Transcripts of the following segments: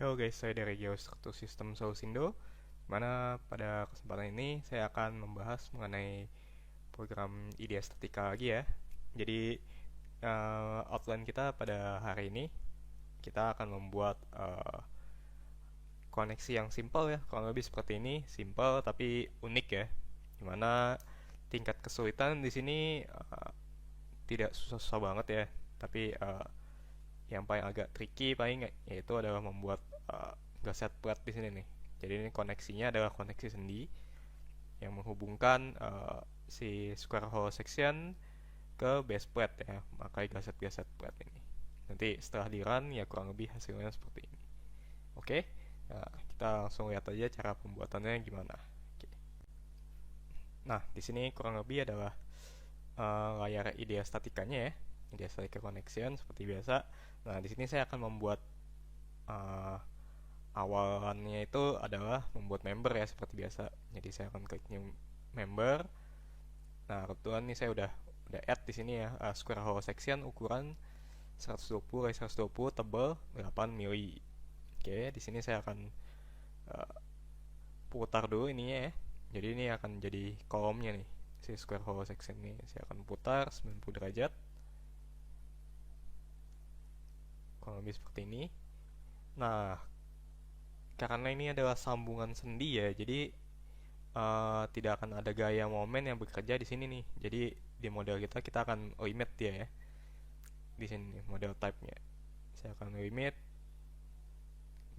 Halo guys, saya dari Geostruktur Sistem Solusindo, mana pada kesempatan ini saya akan membahas mengenai program IDEA Statika lagi ya. Jadi outline kita pada hari ini kita akan membuat koneksi yang simple ya, kurang lebih seperti ini, simple tapi unik ya. Dimana tingkat kesulitan di sini tidak susah-susah banget ya, tapi yang paling agak tricky paling yaitu adalah membuat gaset plate di sini nih. Jadi ini koneksinya adalah koneksi sendi yang menghubungkan si square hole section ke base plate ya, pakai gaset plate ini. Nanti setelah di run ya kurang lebih hasilnya seperti ini. Oke, nah, kita langsung lihat aja cara pembuatannya gimana. Oke. Nah, di sini kurang lebih adalah layar IDEA statikanya ya, IDEA statika connection seperti biasa. Nah, di sini saya akan membuat uh, awalannya itu adalah membuat member ya seperti biasa. Jadi saya akan klik new member. Nah, kebetulan ini saya udah add di sini ya square hole section ukuran 120 x 120 tebal 8 mili. Oke, di sini saya akan uh, putar dulu ininya ya. Jadi ini akan jadi kolomnya nih. Si square hole section ini saya akan putar 90 derajat. Kurang lebih seperti ini. Nah, karena ini adalah sambungan sendi ya, jadi tidak akan ada gaya momen yang bekerja di sini nih. Jadi di model kita akan limit dia ya. Di sini nih, model type-nya. Saya akan limit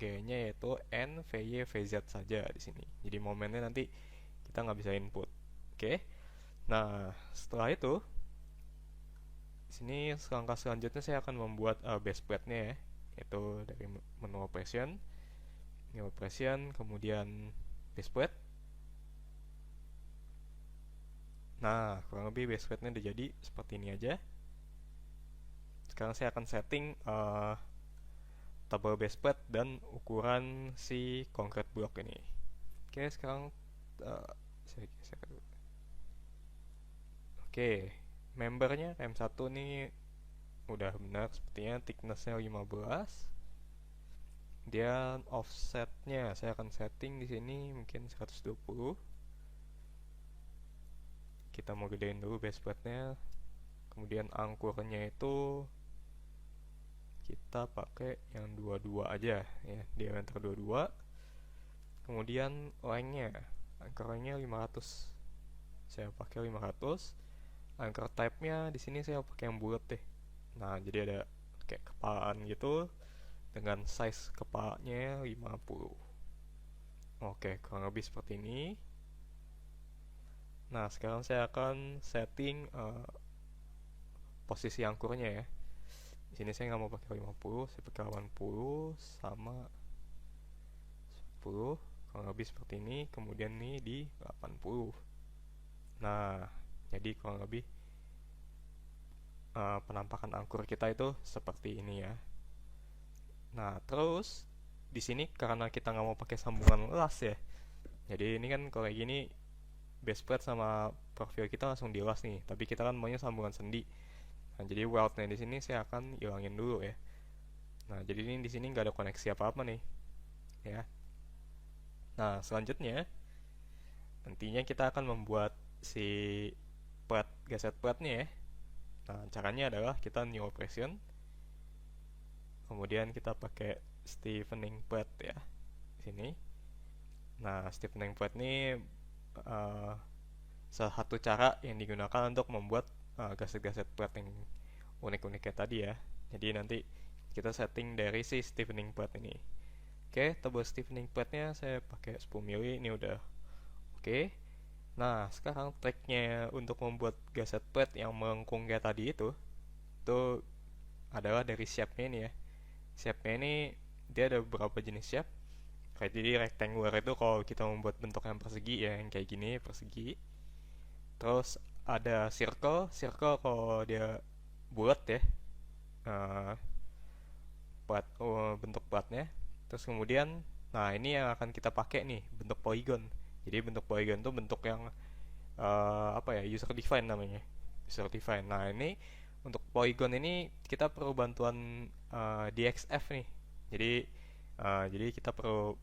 gayanya yaitu N, VY, VZ saja di sini. Jadi momennya nanti kita nggak bisa input. Oke. Nah, setelah itu di sini langkah selanjutnya saya akan membuat base plate-nya ya, yaitu dari menu operation, new operation, kemudian base plate. Nah, kurang lebih base plate-nya udah jadi seperti ini aja. Sekarang saya akan setting tabel base plate dan ukuran si concrete block ini. Oke, sekarang saya geser dulu. Oke, membernya M1 nih udah benar sepertinya, thickness-nya 15. Dia offsetnya saya akan setting di sini mungkin 120. Kita mau gedein dulu base plate-nya. Kemudian angkurnya itu kita pakai yang 22 aja ya, diameter 22. Kemudian length-nya, angkernya 500. Saya pakai 500. Anchor type-nya di sini saya pakai yang bulat deh. Nah, jadi ada kayak kepalaan gitu dengan size kepalanya 50. Oke, kurang lebih seperti ini. Nah, sekarang saya akan setting posisi angkurnya ya. Di sini saya nggak mau pakai 50, saya pakai 80 sama 10, kurang lebih seperti ini. Kemudian nih di 80. Nah, jadi kurang lebih penampakan angkur kita itu seperti ini ya. Nah, terus di sini karena kita nggak mau pakai sambungan las ya, jadi ini kan kalau kayak gini base plate sama profil kita langsung dilas nih, tapi kita kan maunya sambungan sendi. Nah, jadi weldnya di sini saya akan hilangin dulu ya. Nah, jadi ini di sini nggak ada koneksi apa-apa nih ya. Nah, selanjutnya nantinya kita akan membuat si plate gaset plate-nya ya. Nah, caranya adalah kita new operation, kemudian kita pakai stiffening plate ya di sini. Nah, stiffening plate ini uh, salah satu cara yang digunakan untuk membuat gaset-gaset plate yang unik-unik kayak tadi ya. Jadi nanti kita setting dari si stiffening plate ini. Oke, tebal stiffening plate-nya saya pakai 10 mili, ini udah oke. Nah, sekarang triknya untuk membuat gaset plate yang melengkung kayak tadi itu adalah dari shape-nya ini ya. Shape-nya ini dia ada beberapa jenis shape. Kayak jadi rectangular itu kalau kita membuat bentuk yang persegi ya, yang kayak gini persegi. Terus ada circle kalau dia bulat ya, uh, bentuk platnya. Terus kemudian, nah ini yang akan kita pakai nih, bentuk polygon. Jadi bentuk polygon itu bentuk yang apa ya, user define namanya, user define. Nah ini untuk polygon ini kita perlu bantuan DXF nih. Jadi Jadi kita perlu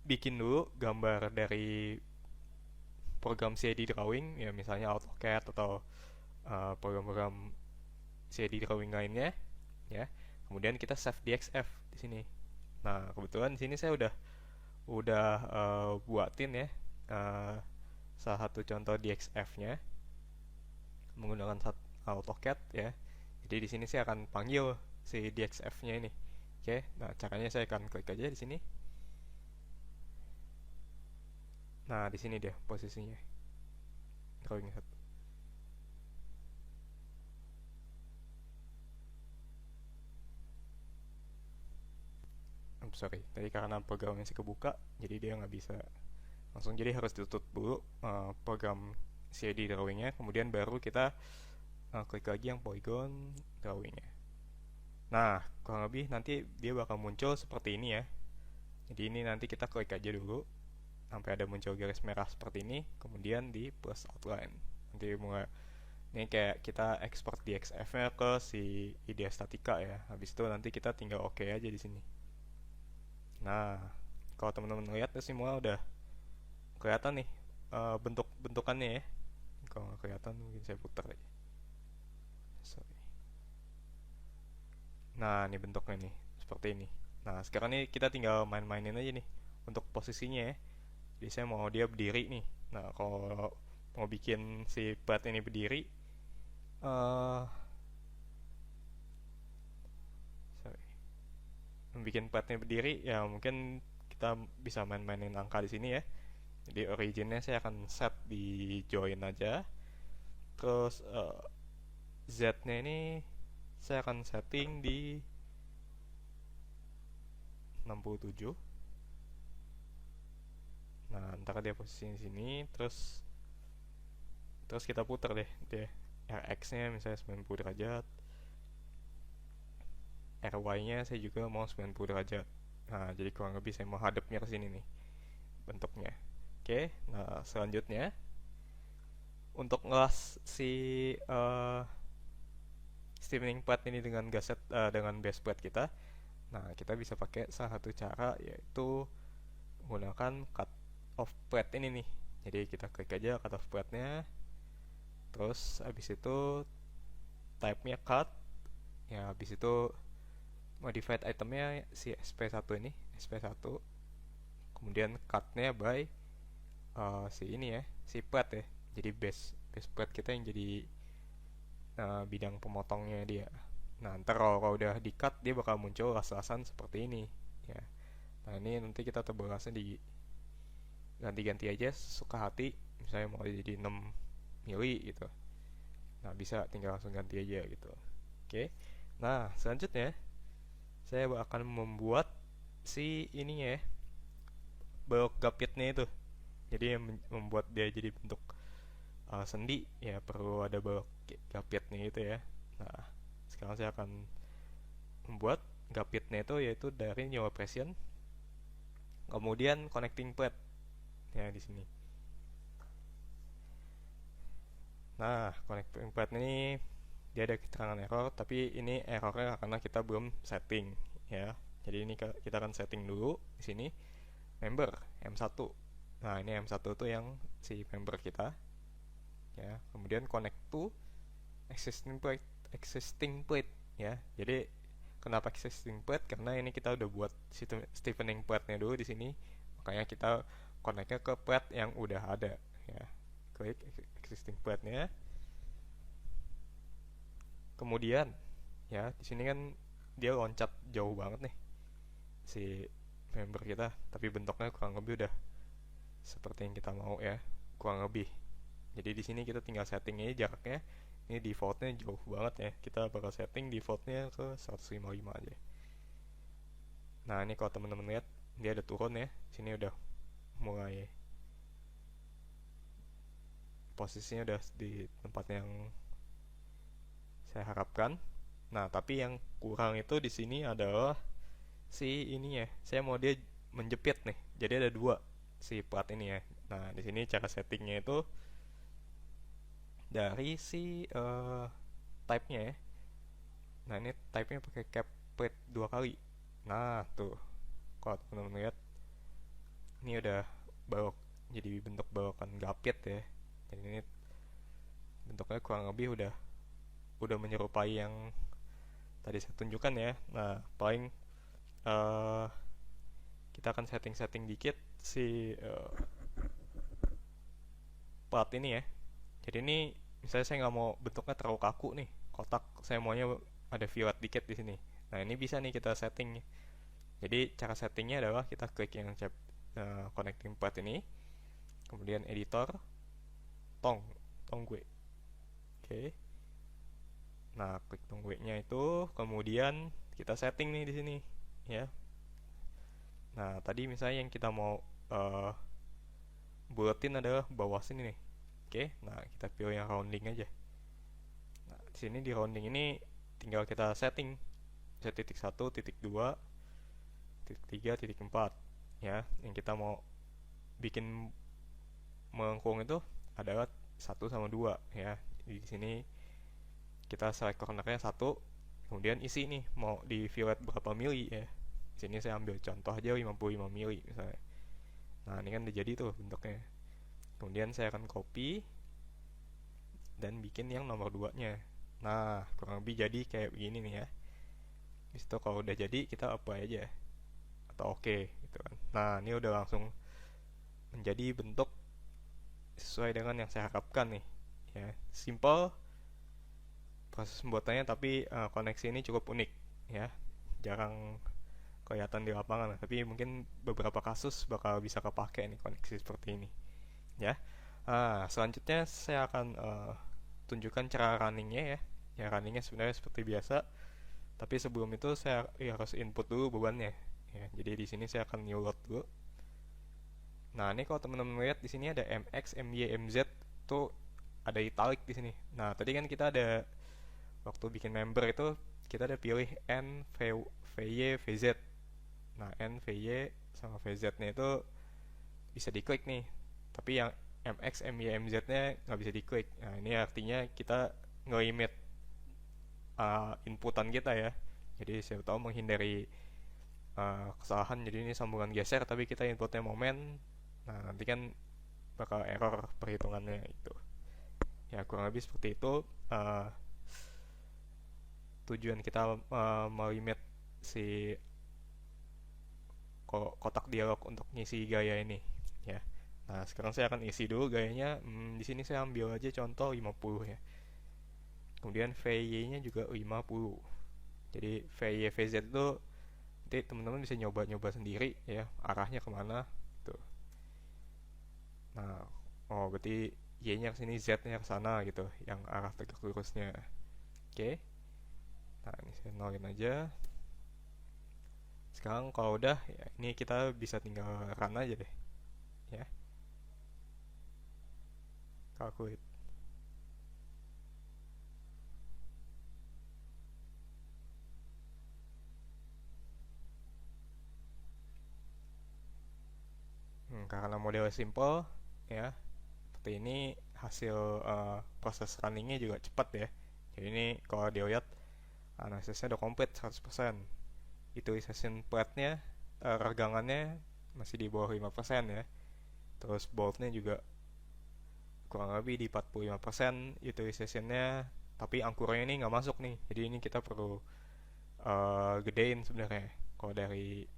bikin dulu gambar dari program CAD drawing, ya misalnya AutoCAD atau program-program CAD drawing lainnya, ya. Kemudian kita save di XF di sini. Nah, kebetulan di sini saya udah buatin ya uh, salah satu contoh DXF-nya menggunakan AutoCAD ya. Jadi di sini saya akan panggil si DXF-nya ini. Oke, nah caranya saya akan klik aja di sini. Nah, di sini dia posisinya. Drawing satu. Sorry, tadi karena programnya masih kebuka, jadi dia nggak bisa langsung. Jadi harus ditutup dulu program CAD drawingnya, kemudian baru kita klik lagi yang polygon drawingnya. Nah, kurang lebih nanti dia bakal muncul seperti ini ya. Jadi ini nanti kita klik aja dulu sampai ada muncul garis merah seperti ini, kemudian di plus outline. Nanti mulai ini kayak kita ekspor DXF-nya ke si IDEA Statica ya. Habis itu nanti kita tinggal oke aja di sini. Nah, kalau teman-teman lihat semua udah kelihatan nih bentuk-bentukannya ya. Kalau nggak kelihatan mungkin saya putar aja. Sorry. Nah, ini bentuknya nih seperti ini. Nah, sekarang nih kita tinggal main-mainin aja nih untuk posisinya ya. Jadi saya mau dia berdiri nih. Nah, kalau mau bikin si plat ini berdiri, uh, sorry, bikin platnya berdiri ya mungkin kita bisa main-mainin angka di sini ya. Jadi originnya saya akan set di join aja. Terus Z-nya ini saya akan setting di 67. Nah, ntar dia posisi di sini, terus kita putar deh dia. RX-nya misalnya 90 derajat. RY-nya saya juga mau 90 derajat. Nah, jadi kurang lebih saya mau hadapnya ke sini nih bentuknya. Oke, nah selanjutnya untuk ngelas si steaming plat ini dengan dengan base plate kita. Nah, kita bisa pakai salah satu cara yaitu menggunakan cut off plate ini nih. Jadi kita klik aja cut off plate-nya. Terus habis itu type-nya cut. Ya, habis itu modified itemnya si SP1 ini, SP1. Kemudian cut-nya by si ini ya, si plate ya. Jadi base plate kita yang jadi bidang pemotongnya dia. Nah, ntar kalau udah di-cut dia bakal muncul ras-rasan seperti ini ya. Nah, ini nanti kita tebelasnya di ganti-ganti aja suka hati. Misalnya mau jadi 6 mili gitu. Nah, bisa tinggal langsung ganti aja gitu. Oke. Nah, selanjutnya saya akan membuat si ininya ya, balok gapitnya itu. Jadi yang membuat dia jadi bentuk sendi ya perlu ada balok gapitnya itu ya. Nah, sekarang saya akan membuat gapitnya itu yaitu dari new operation, kemudian connecting plate ya di sini. Nah, connecting plate ini dia ada keterangan error, tapi ini errornya karena kita belum setting ya. Jadi ini kita akan setting dulu di sini member M1. Nah, ini M1 itu yang si member kita ya. Kemudian connect to existing plate ya. Jadi kenapa existing plate? Karena ini kita udah buat stiffening plate-nya dulu di sini. Makanya kita connect-nya ke plate yang udah ada ya. Klik existing plate-nya. Kemudian ya, di sini kan dia loncat jauh banget nih si member kita, tapi bentuknya kurang lebih udah seperti yang kita mau ya, kurang lebih. Jadi di sini kita tinggal settingnya jaraknya. Ini defaultnya jauh banget ya. Kita bakal setting defaultnya ke 155 aja. Nah, ini kalau teman-teman lihat dia ada turun ya. Sini udah mulai posisinya udah di tempat yang saya harapkan. Nah, tapi yang kurang itu di sini adalah si ini ya. Saya mau dia menjepit nih. Jadi ada dua si plat ini ya. Nah, di sini cara settingnya itu dari si type-nya ya. Nah, ini type-nya pakai cap plate 2 kali. Nah, tuh. kalau teman-teman lihat ini udah balok, jadi bentuk balokan gapit ya. Jadi ini bentuknya kurang lebih udah menyerupai yang tadi saya tunjukkan ya. Nah, paling eh, kita akan setting-setting dikit si plat ini ya. Jadi ini misalnya saya nggak mau bentuknya terlalu kaku nih, kotak, saya maunya ada violet dikit di sini. Nah, ini bisa nih kita setting. Jadi cara settingnya adalah kita klik yang connecting plat ini, kemudian editor, tong, tong gue. Oke. Nah, klik tong gue-nya itu, kemudian kita setting nih di sini, ya. Nah, tadi misalnya yang kita mau uh, buletin adalah bawah sini nih. Oke, nah kita pilih yang rounding aja. Nah, di sini di rounding ini tinggal kita setting. Bisa titik 1, titik 2, titik 3, titik 4. Ya, yang kita mau bikin melengkung itu adalah 1 sama 2 ya. Di sini kita select cornernya 1, kemudian isi nih mau di violet berapa mili ya. Di sini saya ambil contoh aja 55 mili misalnya. Nah, ini kan udah jadi tuh bentuknya. Kemudian saya akan copy dan bikin yang nomor 2-nya. Nah, kurang lebih jadi kayak begini nih ya. Habis itu kalau udah jadi kita apply aja atau oke gitu kan. Nah, ini udah langsung menjadi bentuk sesuai dengan yang saya harapkan nih. Ya, simple proses pembuatannya, tapi koneksi ini cukup unik ya. Jarang kelihatan di lapangan, tapi mungkin beberapa kasus bakal bisa kepake nih koneksi seperti ini ya. Selanjutnya saya akan tunjukkan cara runningnya ya. Ya, runningnya sebenarnya seperti biasa, tapi sebelum itu saya harus input dulu bebannya ya. Jadi di sini saya akan new load dulu. Nah, ini kalau teman-teman lihat di sini ada MX, MY, MZ tuh ada italic di sini. Nah, tadi kan kita ada waktu bikin member itu kita ada pilih N, VY, VZ. Nah, N, VY sama VZ-nya itu bisa diklik nih. Tapi yang MX, MY, MZ-nya nggak bisa diklik. Nah, ini artinya kita nge-limit inputan kita ya. Jadi saya tahu menghindari kesalahan, jadi ini sambungan geser tapi kita inputnya momen. Nah, nanti kan bakal error perhitungannya itu. Ya, kurang lebih seperti itu tujuan kita melimit si kotak dialog untuk ngisi gaya ini ya. Nah, sekarang saya akan isi dulu gayanya. Di sini saya ambil aja contoh 50 ya. Kemudian VY-nya juga 50. Jadi VY VZ itu nanti teman-teman bisa nyoba-nyoba sendiri ya, arahnya kemana tuh. Nah, berarti Y-nya ke sini, Z-nya ke sana gitu, yang arah tegak lurusnya. Oke. Nah, ini saya nolin aja. Sekarang kalau udah ya, ini kita bisa tinggal run aja deh ya. Calculate. Karena modelnya simple ya, seperti ini hasil proses runningnya juga cepat ya. Jadi ini kalau dilihat analisisnya udah komplit 100%. Utilization plate-nya, regangannya masih di bawah 5% ya. Terus bolt-nya juga kurang lebih di 45% utilization-nya, tapi angkurannya ini nggak masuk nih. Jadi ini kita perlu gedein sebenarnya kalau dari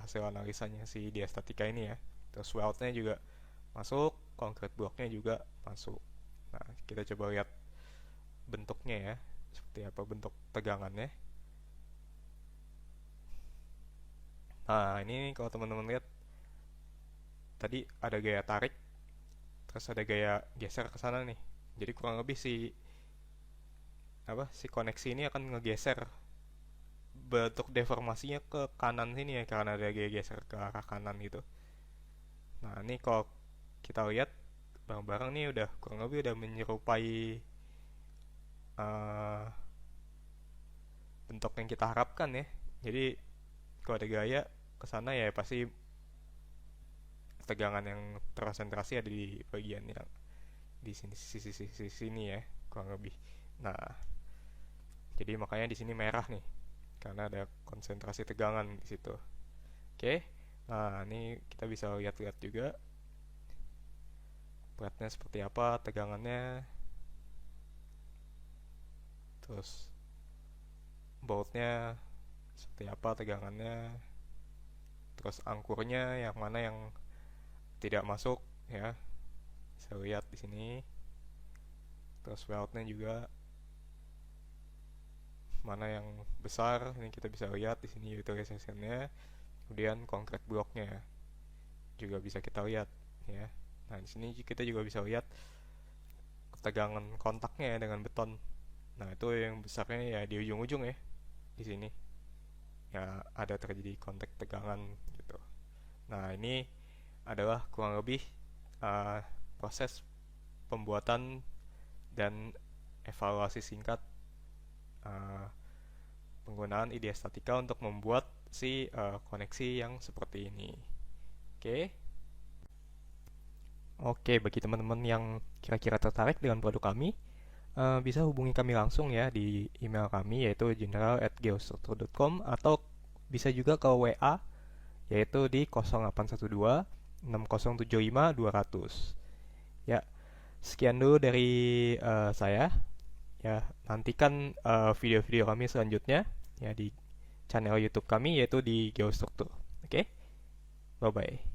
hasil analisanya si Diastatika ini ya. Terus weld-nya juga masuk, concrete block-nya juga masuk. Nah, kita coba lihat bentuknya ya, seperti apa bentuk tegangannya. Nah, ini kalau teman-teman lihat tadi ada gaya tarik, terus ada gaya geser ke sana nih. Jadi kurang lebih si koneksi ini akan ngegeser bentuk deformasinya ke kanan sini ya, karena ada gaya geser ke arah kanan gitu. Nah, ini kalau kita lihat barang-barang nih udah kurang lebih udah menyerupai uh, bentuk yang kita harapkan ya. Jadi kalau ada gaya ke sana ya pasti tegangan yang terkonsentrasi ada di bagian yang di sisi sini ya, kurang lebih. Nah, jadi makanya di sini merah nih karena ada konsentrasi tegangan di situ. Oke, nah ini kita bisa lihat-lihat juga beratnya seperti apa, tegangannya, terus bautnya seperti apa tegangannya, terus angkurnya yang mana yang tidak masuk ya, saya lihat di sini. Terus weltnya juga mana yang besar, ini kita bisa lihat di sini utilization-nya. Kemudian concrete blocknya juga bisa kita lihat ya. Nah di sini kita juga bisa lihat ketegangan kontaknya ya dengan beton. Nah itu yang besarnya ya di ujung-ujung ya, di sini ya ada terjadi kontak tegangan gitu. Nah ini adalah kurang lebih uh, proses pembuatan dan evaluasi singkat uh, penggunaan IDE Statika untuk membuat si koneksi yang seperti ini. Oke. Oke, bagi teman-teman yang kira-kira tertarik dengan produk kami, bisa hubungi kami langsung ya di email kami yaitu general@geostruktur.com atau bisa juga ke WA yaitu di 0812 6075 200. Ya, sekian dulu dari saya. Ya, nantikan video-video kami selanjutnya ya di channel YouTube kami yaitu di Geostruktur. Oke, bye bye.